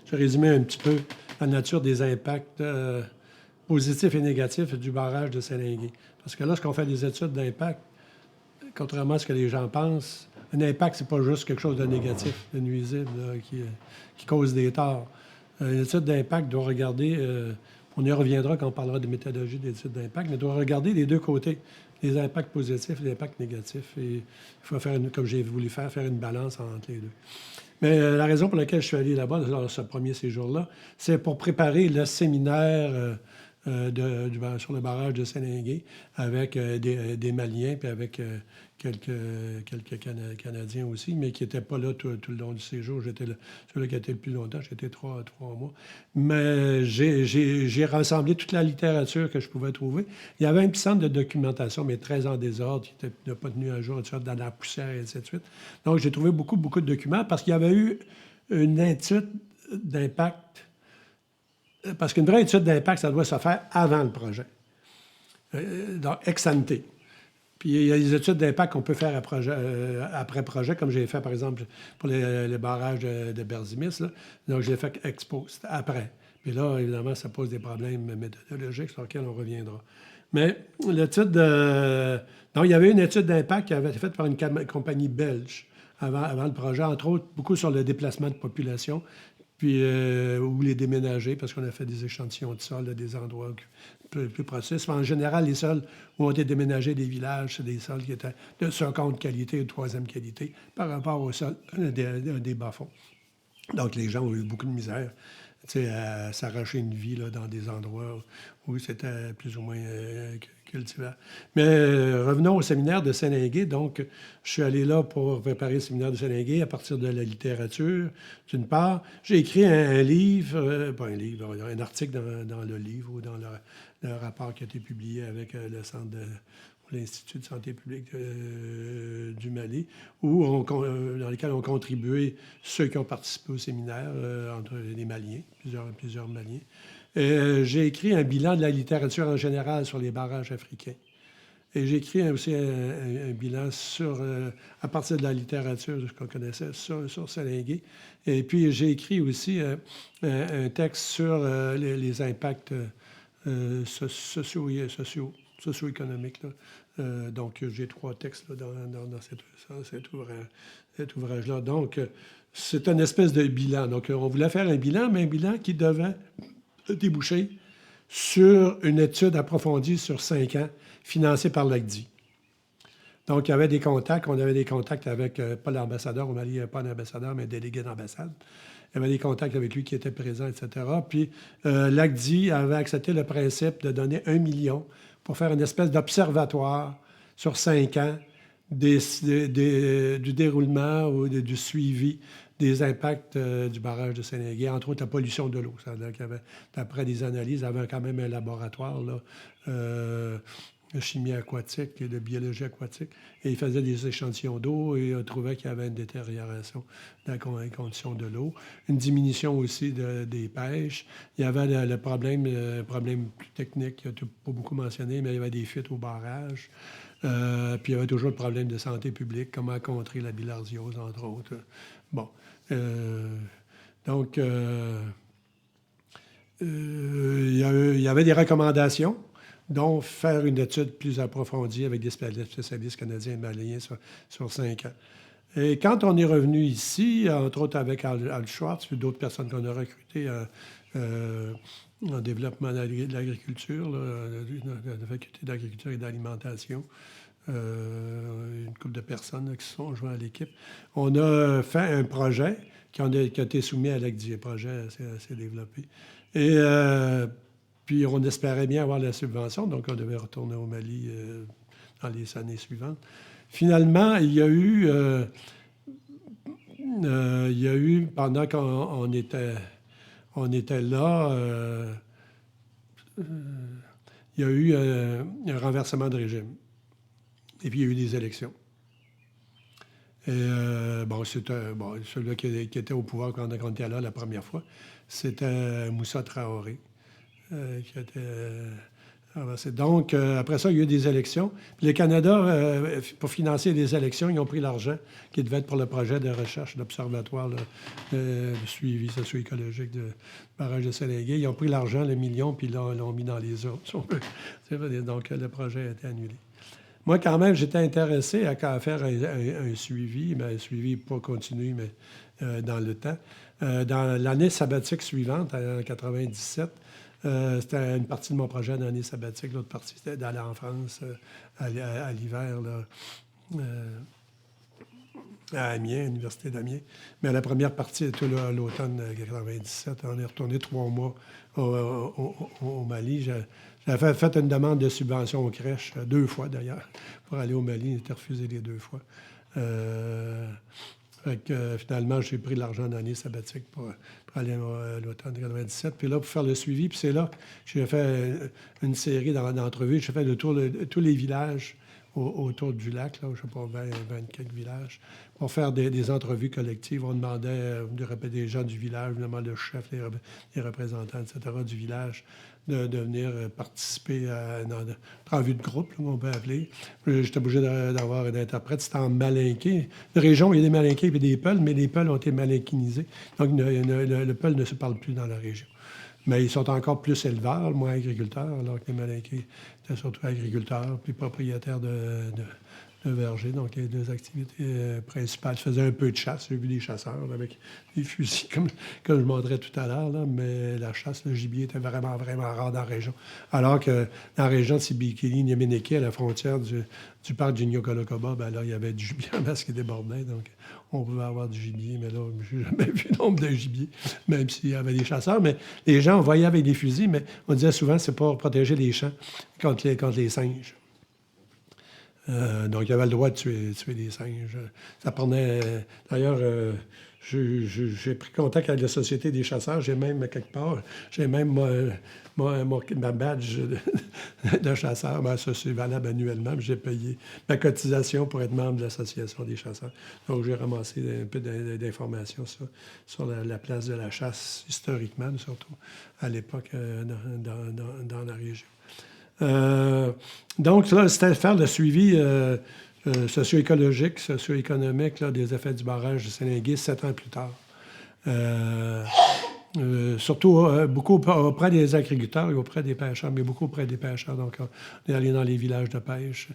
Je vais résumer un petit peu la nature des impacts positifs et négatifs du barrage de Saint-Lingué. Parce que lorsqu'on fait des études d'impact, contrairement à ce que les gens pensent, un impact, c'est pas juste quelque chose de négatif, de nuisible, là, qui cause des torts. Une étude d'impact doit regarder, on y reviendra quand on parlera de méthodologie d'études d'impact, mais doit regarder les deux côtés, les impacts positifs et les impacts négatifs. Et il faut faire, comme j'ai voulu faire une balance entre les deux. Mais la raison pour laquelle je suis allé là-bas, dans ce premier séjour-là, c'est pour préparer le séminaire sur le barrage de Saint-Lingué avec des Maliens, puis avec quelques Canadiens aussi, mais qui n'étaient pas là tout le long du séjour. J'étais là, celui qui était le plus longtemps, j'étais trois mois. Mais j'ai rassemblé toute la littérature que je pouvais trouver. Il y avait un petit centre de documentation, mais très en désordre, qui n'a pas tenu un jour, dans la poussière, et ainsi de suite. Donc, j'ai trouvé beaucoup de documents parce qu'il y avait eu une étude d'impact. Parce qu'une vraie étude d'impact, ça doit se faire avant le projet, donc ex ante. Puis il y a des études d'impact qu'on peut faire après projet, comme j'ai fait, par exemple, pour les barrages de Berzimis. Là. Donc, je l'ai fait ex post, après. Puis là, évidemment, ça pose des problèmes méthodologiques sur lesquels on reviendra. Mais l'étude de... Donc, il y avait une étude d'impact qui avait été faite par une compagnie belge avant le projet, entre autres, beaucoup sur le déplacement de population, puis ou les déménager, parce qu'on a fait des échantillons de sol, des endroits plus processus. En général, les sols où ont été déménagés des villages, c'est des sols qui étaient de seconde qualité ou de troisième qualité par rapport aux sols des bas-fonds. Donc, les gens ont eu beaucoup de misère à s'arracher une vie là, dans des endroits où c'était plus ou moins cultivable. Mais revenons au séminaire de Saint-Lingué. Donc, je suis allé là pour préparer le séminaire de Saint-Lingué à partir de la littérature, d'une part. J'ai écrit un livre, pas un livre, un article dans le livre ou dans le rapport qui a été publié avec le Centre pour l'Institut de santé publique du Mali, dans lequel ont contribué ceux qui ont participé au séminaire, entre les Maliens, plusieurs Maliens. J'ai écrit un bilan de la littérature en général sur les barrages africains. Et j'ai écrit aussi un bilan à partir de la littérature qu'on connaissait sur Saint-Lingué. Et puis, j'ai écrit aussi un texte sur les impacts socio-économiques. Donc, j'ai 3 textes là, dans cet ouvrage-là. Donc, c'est une espèce de bilan. Donc, on voulait faire un bilan, mais un bilan qui devait déboucher sur une étude approfondie sur 5 ans, financée par l'ACDI. Donc, il y avait des contacts. On avait des contacts avec, pas l'ambassadeur au Mali, il n'y avait pas d'ambassadeur, mais un délégué d'ambassade. Il y avait des contacts avec lui qui étaient présents, etc. Puis, l'ACDI avait accepté le principe de donner 1 million pour faire une espèce d'observatoire sur 5 ans du déroulement ou du suivi des impacts du barrage de Saint-Lingué, entre autres la pollution de l'eau. D'après des analyses, il y avait quand même un laboratoire là, de chimie aquatique et de biologie aquatique, et il faisait des échantillons d'eau et on trouvait qu'il y avait une détérioration dans les conditions de l'eau, une diminution aussi des pêches. Il y avait le problème plus technique, qui n'a pas beaucoup mentionné, mais il y avait des fuites au barrage. Puis il y avait toujours le problème de santé publique, comment contrer la bilharziose, entre autres. Bon. Donc, il y avait des recommandations, dont faire une étude plus approfondie avec des spécialistes canadiens et maliens sur 5 ans. Et quand on est revenu ici, entre autres avec Al Schwartz, puis d'autres personnes qu'on a recrutées en développement de l'agriculture, de la faculté d'agriculture et d'alimentation, une couple de personnes là, qui se sont joints à l'équipe. On a fait un projet qui a été soumis à l'ACDI. Le projet s'est développé. Et puis, on espérait bien avoir la subvention, donc on devait retourner au Mali dans les années suivantes. Finalement, il y a eu pendant qu'on était là, il y a eu un renversement de régime. Et puis, il y a eu des élections. Et celui-là qui était au pouvoir quand on était là la première fois, c'était Moussa Traoré qui était avancé. Donc, après ça, il y a eu des élections. Puis le Canada, pour financer les élections, ils ont pris l'argent qui devait être pour le projet de recherche d'observatoire de suivi socio-écologique du barrage de Saint-Légué. Ils ont pris l'argent, le million, puis l'ont mis dans les autres, si on veut. Donc, le projet a été annulé. Moi, quand même, j'étais intéressé à faire un suivi, mais un suivi pas continu, mais dans le temps. Dans l'année sabbatique suivante, en 97, c'était une partie de mon projet d'année sabbatique. L'autre partie, c'était d'aller en France à l'hiver, là, à Amiens, à l'Université d'Amiens. Mais la première partie était l'automne 97. On est retourné 3 mois au Mali. J'avais fait une demande de subvention aux crèches, 2 fois d'ailleurs, pour aller au Mali. J'ai été refusé les 2 fois. Finalement, j'ai pris l'argent d'année sabbatique pour aller à l'automne 97. Puis là, pour faire le suivi, puis c'est là que j'ai fait une série d'entrevues. J'ai fait le tour de tous les villages autour du lac, là, je ne sais pas, 20 quelques villages, pour faire des entrevues collectives. On demandait des gens du village, évidemment le chef, les représentants, etc., du village, de venir participer à une entrevue de groupe, là, on peut appeler. J'étais obligé d'avoir un interprète. C'était en malinqué. Une région, il y a des malinqués et des peuls, mais les peuls ont été malinquinisés. Donc, le peul ne se parle plus dans la région. Mais ils sont encore plus éleveurs, moins agriculteurs, alors que les Malinqués étaient surtout agriculteurs puis propriétaires de vergers. Donc, les 2 activités principales. Je faisais un peu de chasse. J'ai vu des chasseurs là, avec des fusils, comme je montrais tout à l'heure. Là, mais la chasse, le gibier était vraiment, vraiment rare dans la région. Alors que dans la région de Sibikili, Niéménéké, à la frontière du parc du Nyokolokoba, ben là, il y avait du gibier en masse qui débordait. Donc, on pouvait avoir du gibier, mais là, je n'ai jamais vu le nombre de gibier, même s'il y avait des chasseurs. Mais les gens, on voyait avec des fusils, mais on disait souvent que c'est pour protéger les champs contre les singes. Donc, il y avait le droit de tuer des singes. Ça prenait... D'ailleurs, j'ai pris contact avec la Société des chasseurs. J'ai même, quelque part, ma badge de chasseur. Ben, ça, c'est valable annuellement. J'ai payé ma cotisation pour être membre de l'Association des chasseurs. Donc, j'ai ramassé un peu d'informations sur la place de la chasse, historiquement, surtout à l'époque, dans la région. Donc, là, c'était faire le suivi socio-écologique, socio-économique là, des effets du barrage de Saint-Légué 7 ans plus tard. Surtout beaucoup auprès des agriculteurs et auprès des pêcheurs, mais beaucoup auprès des pêcheurs. Donc, on est allé dans les villages de pêche.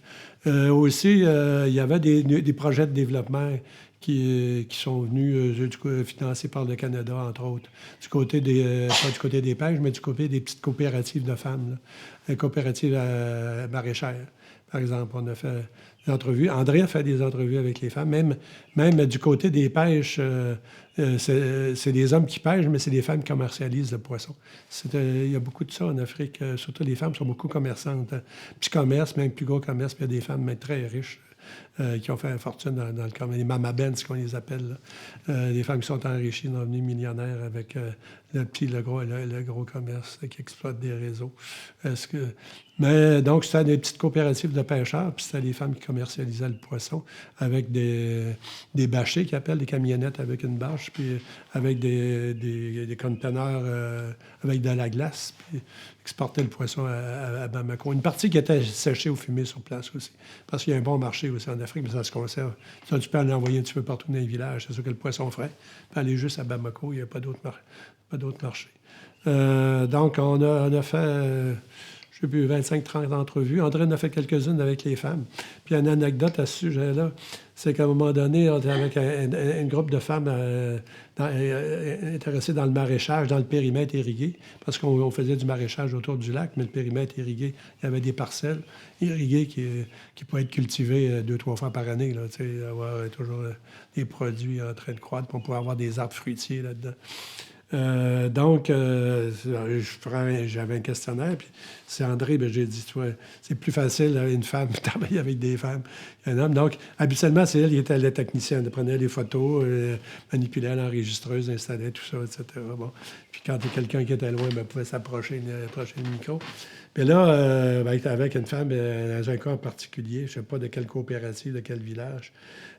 Aussi, il y avait des projets de développement qui sont venus financés par le Canada, entre autres, pas du côté des pêches, mais du côté des petites coopératives de femmes, là, coopératives maraîchères. Par exemple, on a fait des entrevues. André a fait des entrevues avec les femmes. Même du côté des pêches, c'est des hommes qui pêchent, mais c'est des femmes qui commercialisent le poisson. Il y a beaucoup de ça en Afrique. Surtout les femmes sont beaucoup commerçantes. Petit commerce, même plus gros commerce, puis il y a des femmes mais très riches. Qui ont fait une fortune dans le commerce, les mamabens, ce qu'on les appelle. Des femmes qui sont enrichies, sont devenues millionnaires avec le gros commerce qui exploite des réseaux. Mais donc, c'était des petites coopératives de pêcheurs, puis c'était les femmes qui commercialisaient le poisson avec des bâchers, qu'ils appellent des camionnettes avec une bâche, puis avec des conteneurs avec de la glace, puis exportaient le poisson à Bamako. Une partie qui était séchée ou fumée sur place aussi, parce qu'il y a un bon marché aussi en Afrique, mais ça se conserve. Ça, tu peux en envoyer un petit peu partout dans les villages. C'est sûr que le poisson frais peut aller juste à Bamako, il n'y a pas d'autre marché. Donc, on a fait... je ne sais plus, 25-30 entrevues. André en a fait quelques-unes avec les femmes. Puis une anecdote à ce sujet-là, c'est qu'à un moment donné, on était avec un groupe de femmes intéressées dans le maraîchage, dans le périmètre irrigué, parce qu'on faisait du maraîchage autour du lac, mais le périmètre irrigué, il y avait des parcelles irriguées qui pouvaient être cultivées 2-3 fois par année, là, avoir toujours des produits en train de croître, pour pouvoir avoir des arbres fruitiers là-dedans. Donc, j'avais un questionnaire, puis c'est André, ben, j'ai dit, toi, c'est plus facile, une femme, travailler avec des femmes qu'un homme. Donc, habituellement, c'est elle qui était la technicienne. Elle prenait les photos, manipulait l'enregistreuse, installait tout ça, etc. Bon. Puis quand il y a quelqu'un qui était loin, ben, pouvait s'approcher le micro. Mais là, avec une femme, dans un cas en particulier, je ne sais pas de quelle coopérative, de quel village,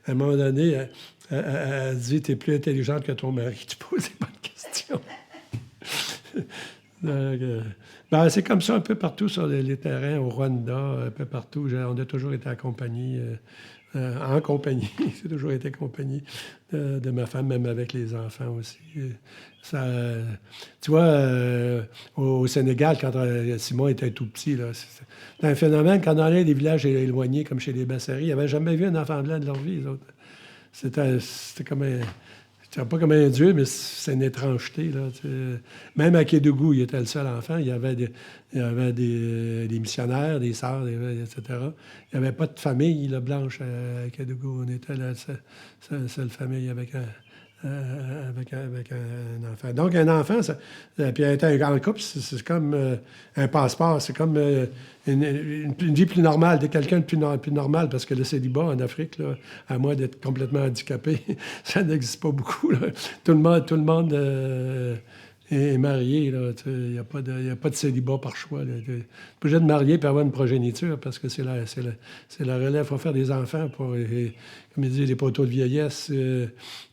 à un moment donné, elle dit, tu es plus intelligente que ton mari, tu poses des bonnes questions. Donc, ben, c'est comme ça un peu partout sur les terrains, au Rwanda, un peu partout. On a toujours été en compagnie. J'ai toujours été accompagné de ma femme, même avec les enfants aussi. Ça, tu vois, au Sénégal, quand Simon était tout petit, là, c'est un phénomène. Quand on allait des villages éloignés, comme chez les Bassari, ils n'avaient jamais vu un enfant blanc de leur vie, les autres. C'était comme un... Je dirais pas comme un dieu, mais c'est une étrangeté. Là, tu sais. Même à Kédougou, il était le seul enfant. Il y avait des missionnaires, des sœurs, etc. Il n'y avait pas de famille là, blanche à Kédougou. On était la seule famille avec un enfant. Donc, un enfant, puis être en couple, c'est comme un passeport. C'est comme une vie plus normale, de quelqu'un de plus normal, parce que le célibat en Afrique, là, à moins d'être complètement handicapé, ça n'existe pas beaucoup. Là. Tout le monde est marié. Il n'y a pas de célibat par choix. Tu es obligé de marier et avoir une progéniture, parce que c'est la relève. Il faut faire des enfants pour, comme il dit, les poteaux de vieillesse.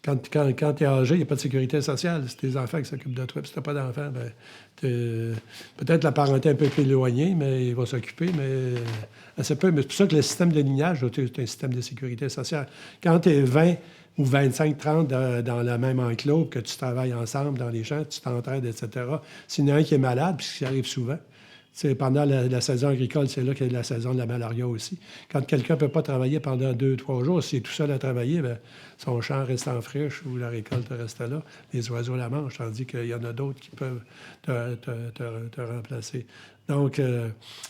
Quand tu es âgé, il n'y a pas de sécurité sociale. C'est tes enfants qui s'occupent de toi. Puis si tu n'as pas d'enfants, ben, peut-être la parenté un peu plus éloignée, mais ils vont s'occuper. Mais c'est pour ça que le système de lignage, c'est un système de sécurité sociale. Quand tu es 20 ou 25, 30 dans la même enclos, que tu travailles ensemble dans les champs, tu t'entraides, etc. S'il y en a un qui est malade, puis ce qui arrive souvent, c'est pendant la saison agricole, c'est là qu'il y a la saison de la malaria aussi. Quand quelqu'un ne peut pas travailler pendant 2, 3 jours, s'il est tout seul à travailler, bien, son champ reste en friche ou la récolte reste là, les oiseaux la mangent, tandis qu'il y en a d'autres qui peuvent te remplacer. Donc,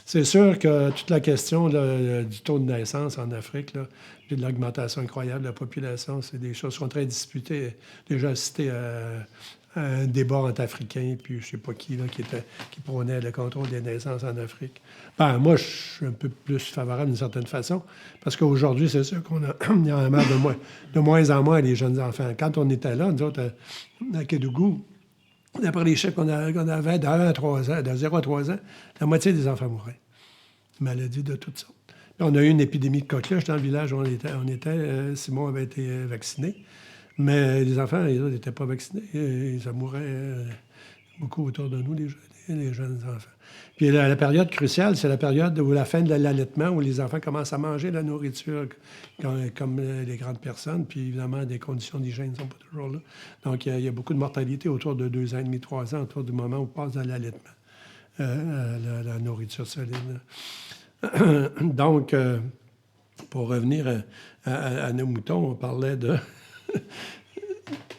c'est sûr que toute la question là, du taux de naissance en Afrique, là, puis de l'augmentation incroyable de la population, c'est des choses qui sont très disputées. Déjà assisté à un débat entre Africains, puis je ne sais pas qui, là, qui prônait le contrôle des naissances en Afrique. Ben, moi, je suis un peu plus favorable d'une certaine façon, parce qu'aujourd'hui, c'est sûr il y en a marre de moins en moins les jeunes enfants. Quand on était là, nous autres, à Kédougou, d'après les chiffres qu'on avait de 1 à 3 ans, de 0 à 3 ans, la moitié des enfants mouraient. Maladies de toutes sortes. Puis on a eu une épidémie de coqueluche dans le village où on était. Simon avait été vacciné. Mais les enfants, les autres n'étaient pas vaccinés. Et ça mourait beaucoup autour de nous, les jeunes enfants. Puis la période cruciale, c'est la période où la fin de l'allaitement, où les enfants commencent à manger la nourriture comme les grandes personnes. Puis évidemment, des conditions d'hygiène ne sont pas toujours là. Donc, il y a beaucoup de mortalité autour de 2 ans et demi, 3 ans, autour du moment où on passe dans l'allaitement, la nourriture solide. Donc, pour revenir à nos moutons, on parlait de...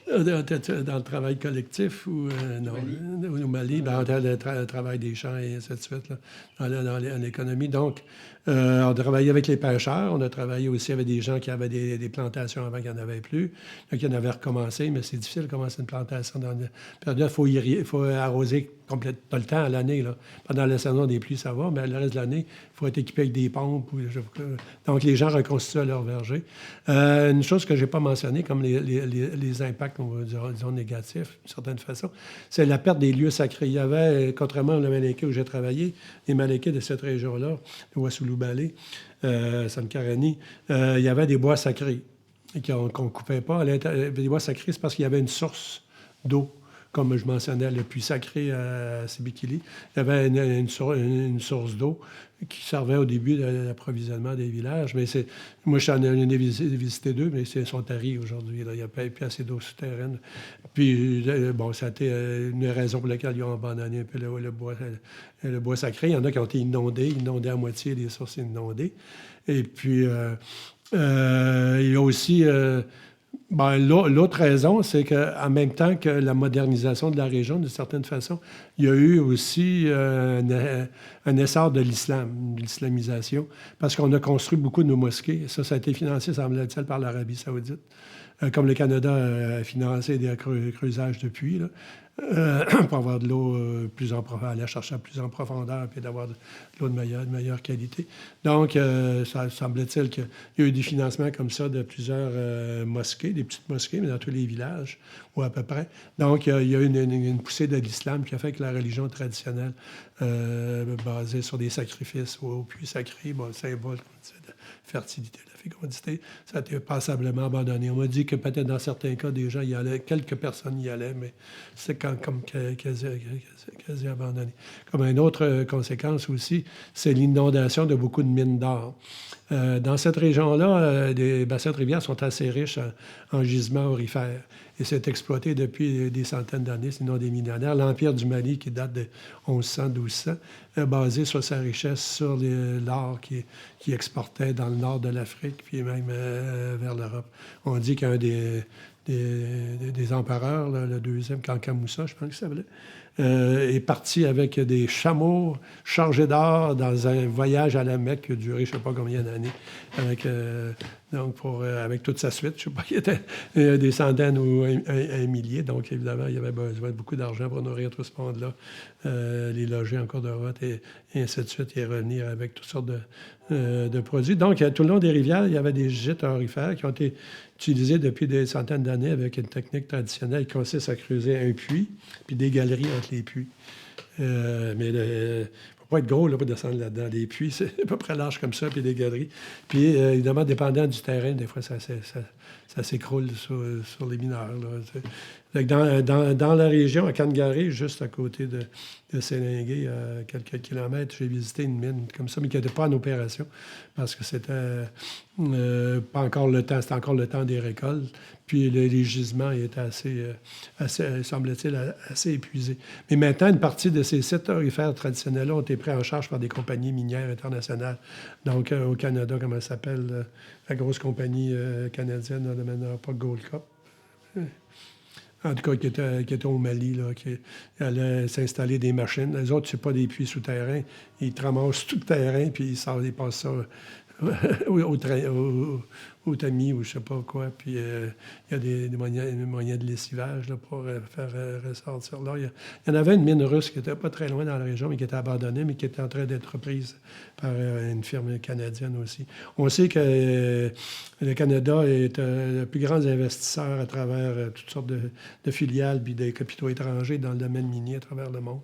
dans le travail collectif ou non, au Mali, dans le travail des champs et ainsi de suite, là, dans l'économie. Donc, on travaillait avec les pêcheurs, on a travaillé aussi avec des gens qui avaient des plantations avant qu'il n'y en avait plus. Donc, il y en avait recommencé, mais c'est difficile de commencer une plantation dans une période. Il faut arroser complètement, pas le temps à l'année. Là. Pendant la saison des pluies, ça va, mais le reste de l'année, il faut être équipé avec des pompes. Donc, les gens reconstituent leur verger. Une chose que je n'ai pas mentionnée, comme les impacts, disons, négatifs, d'une certaine façon, c'est la perte des lieux sacrés. Il y avait, contrairement au Malaquais où j'ai travaillé, les Malaquais de cette région-là, le Wassoulou-Balé, Sankarani, il y avait des bois sacrés qu'on ne coupait pas. Les bois sacrés, c'est parce qu'il y avait une source d'eau. Comme je mentionnais, le puits sacré à Sibikili. Il y avait une source d'eau qui servait au début de l'approvisionnement des villages. Mais moi, j'en ai visité 2, mais ils sont taris aujourd'hui. Là. Il n'y a pas assez d'eau souterraine. Puis, bon, ça a été une raison pour laquelle ils ont abandonné un peu le bois sacré. Il y en a qui ont été inondés à moitié, les sources inondées. Et puis, il y a aussi... l'autre raison, c'est qu'en même temps que la modernisation de la région, d'une certaine façon, il y a eu aussi un essor de l'islam, de l'islamisation, parce qu'on a construit beaucoup de nos mosquées. Ça a été financé, semble-t-il, par l'Arabie saoudite. Comme le Canada a financé des creusages de puits, là, pour avoir de l'eau aller chercher plus en profondeur et d'avoir de l'eau de meilleure qualité. Donc, ça semble-t-il qu'il y a eu des financements comme ça de plusieurs mosquées, des petites mosquées, mais dans tous les villages, ou à peu près. Donc, il y a eu une poussée de l'islam qui a fait que la religion traditionnelle, basée sur des sacrifices au puits sacré, symbole de fertilité, la fécondité. Ça a été passablement abandonné. On m'a dit que peut-être dans certains cas, des gens y allaient, quelques personnes y allaient, mais c'est comme quasi abandonné. Comme une autre conséquence aussi, c'est l'inondation de beaucoup de mines d'or. Dans cette région-là, les bassins de rivière sont assez riches en gisements aurifères. Et c'est exploité depuis des centaines d'années, sinon des millénaires. L'Empire du Mali, qui date de 1100-1200, est basé sur sa richesse sur l'or qui exportait dans le nord de l'Afrique, puis même vers l'Europe. On dit qu'un des empereurs, là, le deuxième, Kanka Moussa, je pense que ça s'appelait, est parti avec des chameaux chargés d'or dans un voyage à la Mecque qui a duré je ne sais pas combien d'années, avec toute sa suite. Je ne sais pas, il y était des centaines ou un millier. Donc, évidemment, il y avait besoin de beaucoup d'argent pour nourrir tout ce monde-là, les loger en cours de route et ainsi de suite, et revenir avec toutes sortes de produits. Donc, tout le long des rivières, il y avait des gîtes aurifères qui ont été utilisés depuis des centaines d'années avec une technique traditionnelle qui consiste à creuser un puits puis des galeries entre les puits. Mais il ne faut pas être gros là, pour descendre là-dedans. Les puits, c'est à peu près large comme ça, puis des galeries. Puis, évidemment, dépendant du terrain, des fois, ça s'écroule sur les mineurs. Là. Dans la région, à Cangaré, juste à côté de Sélingué, à quelques kilomètres, j'ai visité une mine comme ça, mais qui n'était pas en opération parce que c'était pas encore le temps. C'était encore le temps des récoltes. Puis les gisements étaient assez semble-t-il, assez épuisés. Mais maintenant, une partie de ces sites aurifères traditionnels-là ont été pris en charge par des compagnies minières internationales. Donc, au Canada, comment ça s'appelle, la grosse compagnie canadienne, là, maintenant, pas Goldcorp. En tout cas, qui était au Mali, là, qui allait s'installer des machines. Les autres, c'est pas des puits souterrains. Ils te ramassent tout le terrain, puis ils passent ça au tamis ou je sais pas quoi. Puis il y a des moyens de lessivage là, pour faire ressortir là. Il y en avait une mine russe qui était pas très loin dans la région, mais qui était abandonnée, mais qui était en train d'être reprise par une firme canadienne aussi. On sait que le Canada est le plus grand investisseur à travers toutes sortes de filiales puis des capitaux étrangers dans le domaine minier à travers le monde.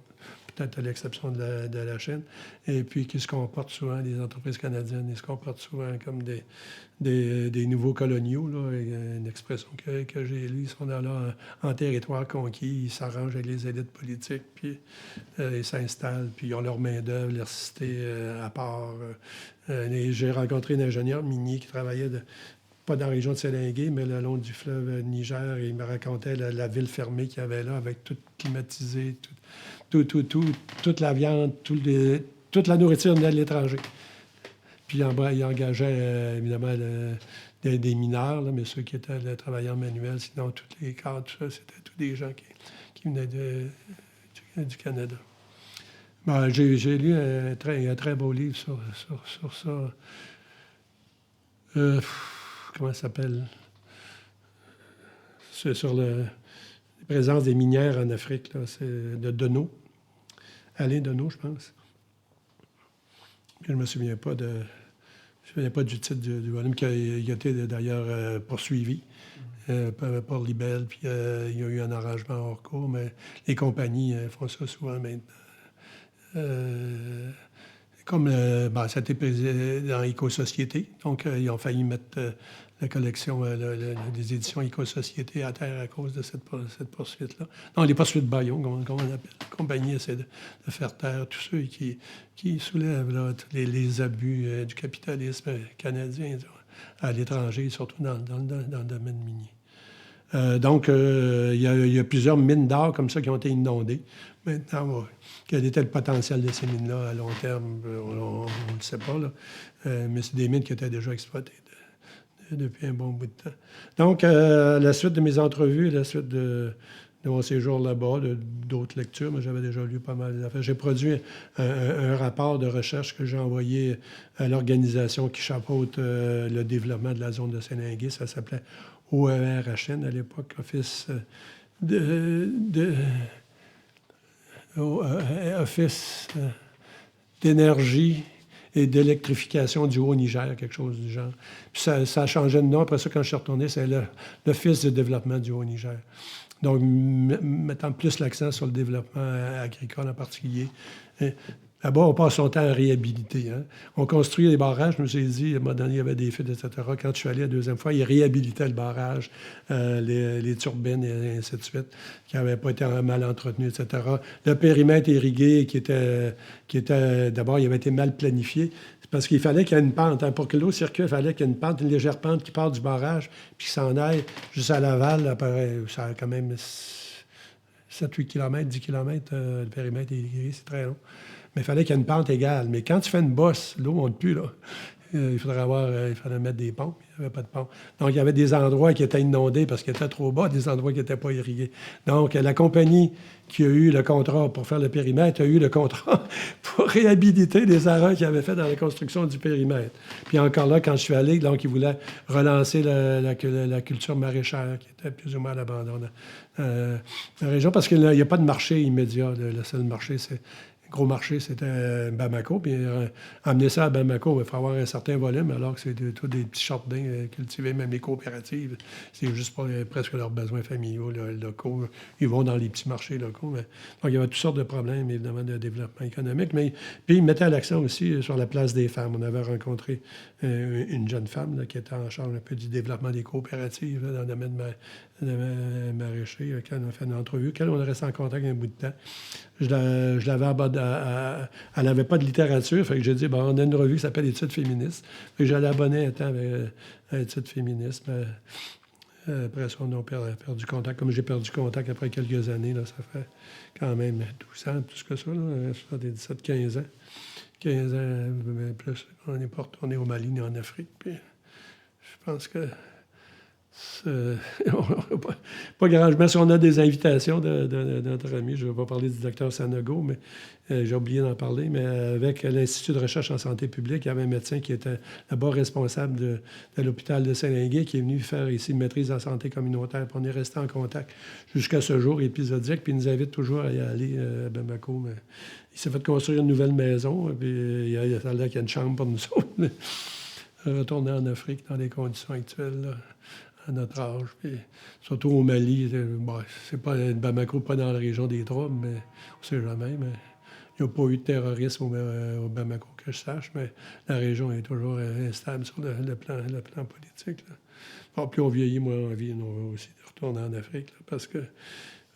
Peut-être à l'exception de la Chine, et puis qui se comportent souvent, les entreprises canadiennes, ils se comportent souvent comme des nouveaux coloniaux, là, une expression que j'ai lue, ils sont là en territoire conquis, ils s'arrangent avec les élites politiques, puis ils s'installent, puis ils ont leur main-d'œuvre, leur cité à part. J'ai rencontré un ingénieur minier qui travaillait pas dans la région de Sélingué, mais le long du fleuve Niger, et il me racontait la ville fermée qu'il y avait là, avec tout climatisé, toute la viande, toute la nourriture venait de l'étranger. Puis il engageait évidemment des mineurs, là, mais ceux qui étaient les travailleurs manuels, sinon tous les cadres, tout ça, c'était tous des gens qui venaient du Canada. Bon, j'ai lu un très beau livre sur ça. Comment ça s'appelle? C'est sur la présence des minières en Afrique. Là. C'est de Deneau. Alain Deneau, je pense. Je ne me souviens pas du titre du volume, qui a été d'ailleurs poursuivi par Libel, puis il y a eu un arrangement hors cours, mais les compagnies font ça souvent maintenant. Comme ça a été présenté dans Éco-Société, donc ils ont failli mettre la collection des éditions Éco-Société à terre à cause de cette poursuite-là. Non, les poursuites Bayon, comme on appelle. La compagnie essaie de faire taire tous ceux qui soulèvent là, tous les abus du capitalisme canadien à l'étranger, surtout dans le domaine minier. Donc, il y a plusieurs mines d'or comme ça qui ont été inondées. Maintenant, quel était le potentiel de ces mines-là à long terme, on ne le sait pas, là. Mais c'est des mines qui étaient déjà exploitées depuis un bon bout de temps. Donc, la suite de mes entrevues, la suite de mon séjour là-bas, d'autres lectures, mais j'avais déjà lu pas mal d'affaires. J'ai produit un rapport de recherche que j'ai envoyé à l'organisation qui chapeaute le développement de la zone de Sélingué. Ça s'appelait OERHN à l'époque, Office d'énergie et d'électrification du Haut-Niger, quelque chose du genre. Puis ça a changé de nom. Après ça, quand je suis retourné, c'est l'Office de développement du Haut-Niger. Donc, mettant plus l'accent sur le développement agricole en particulier. Là-bas, on passe son temps à réhabiliter. Hein. On construit les barrages. Je me suis dit, à un moment donné, il y avait des fuites, etc. Quand je suis allé la deuxième fois, ils réhabilitaient le barrage, les turbines et ainsi de suite, qui n'avaient pas été mal entretenues, etc. Le périmètre irrigué qui était d'abord, il avait été mal planifié. C'est parce qu'il fallait qu'il y ait une pente. Hein. Pour que l'eau circule, il fallait qu'il y ait une pente, une légère pente qui part du barrage, puis qui s'en aille jusqu'à l'aval. Ça a quand même 7-8 km, 10 km, le périmètre irrigué, c'est très long. Mais il fallait qu'il y ait une pente égale. Mais quand tu fais une bosse, l'eau ne monte plus, là. Il fallait mettre des pompes. Il n'y avait pas de pompe. Donc, il y avait des endroits qui étaient inondés parce qu'ils étaient trop bas, des endroits qui n'étaient pas irrigués. Donc, la compagnie qui a eu le contrat pour faire le périmètre a eu le contrat pour réhabiliter les erreurs qu'ils avaient fait dans la construction du périmètre. Puis encore là, quand je suis allé, donc, ils voulaient relancer la culture maraîchère qui était plus ou moins à l'abandon dans la région parce qu'il n'y a pas de marché immédiat. Le seul marché, c'est gros marché, c'était Bamako. Puis amener ça à Bamako, il faut avoir un certain volume, alors que c'est tous des petits jardins cultivés, même les coopératives. C'est juste pour presque leurs besoins familiaux, locaux. Ils vont dans les petits marchés locaux. Donc, il y avait toutes sortes de problèmes, évidemment, de développement économique. Mais puis, ils mettaient l'accent aussi sur la place des femmes. On avait rencontré une jeune femme là, qui était en charge un peu du développement des coopératives là, dans le domaine maraîcher. Quand on a fait une entrevue, quand on est resté en contact un bout de temps. Je l'avais elle n'avait pas de littérature, fait que j'ai dit, bon, on a une revue qui s'appelle Études féministes. Fait que j'allais abonner un temps à Études féministes. Après ça, on a perdu contact. Comme j'ai perdu contact après quelques années, là, ça fait quand même 12 ans, plus que ça, là, ça fait 17-15 ans. 15 ans, mais plus. On n'est pas retourné au Mali ni en Afrique. Puis je pense que pas grand. Mais si on a des invitations de notre ami, je ne vais pas parler du docteur Sanogo, mais j'ai oublié d'en parler, mais avec l'Institut de recherche en santé publique, il y avait un médecin qui était là-bas responsable de l'hôpital de Saint-Linguet qui est venu faire ici une maîtrise en santé communautaire. Puis on est resté en contact jusqu'à ce jour épisodique, puis il nous invite toujours à y aller à Bamako. Mais il s'est fait construire une nouvelle maison, puis il y a là qu'il y a une chambre pour nous autres. Retourner en Afrique dans les conditions actuelles, là, à notre âge. Puis, surtout au Mali, bon, c'est pas Bamako, pas dans la région des troubles, mais on ne sait jamais. Mais il n'y a pas eu de terrorisme au Bamako que je sache, mais la région est toujours instable sur le plan politique. Là. Bon, plus on vieillit, moins on envie nous aussi de retourner en Afrique, là, parce que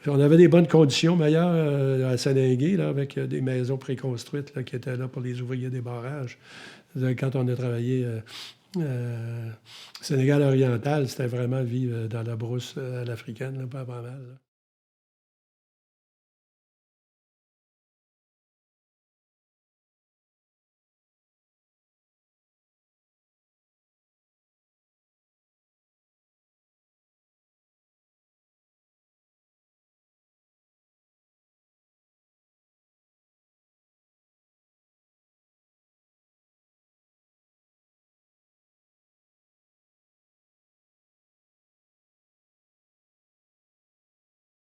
on avait des bonnes conditions meilleures à Saint-Lingué, là, avec des maisons préconstruites là, qui étaient là pour les ouvriers des barrages. Quand on a travaillé Sénégal oriental, c'était vraiment vivre dans la brousse à l'africaine, là, pas mal. Là.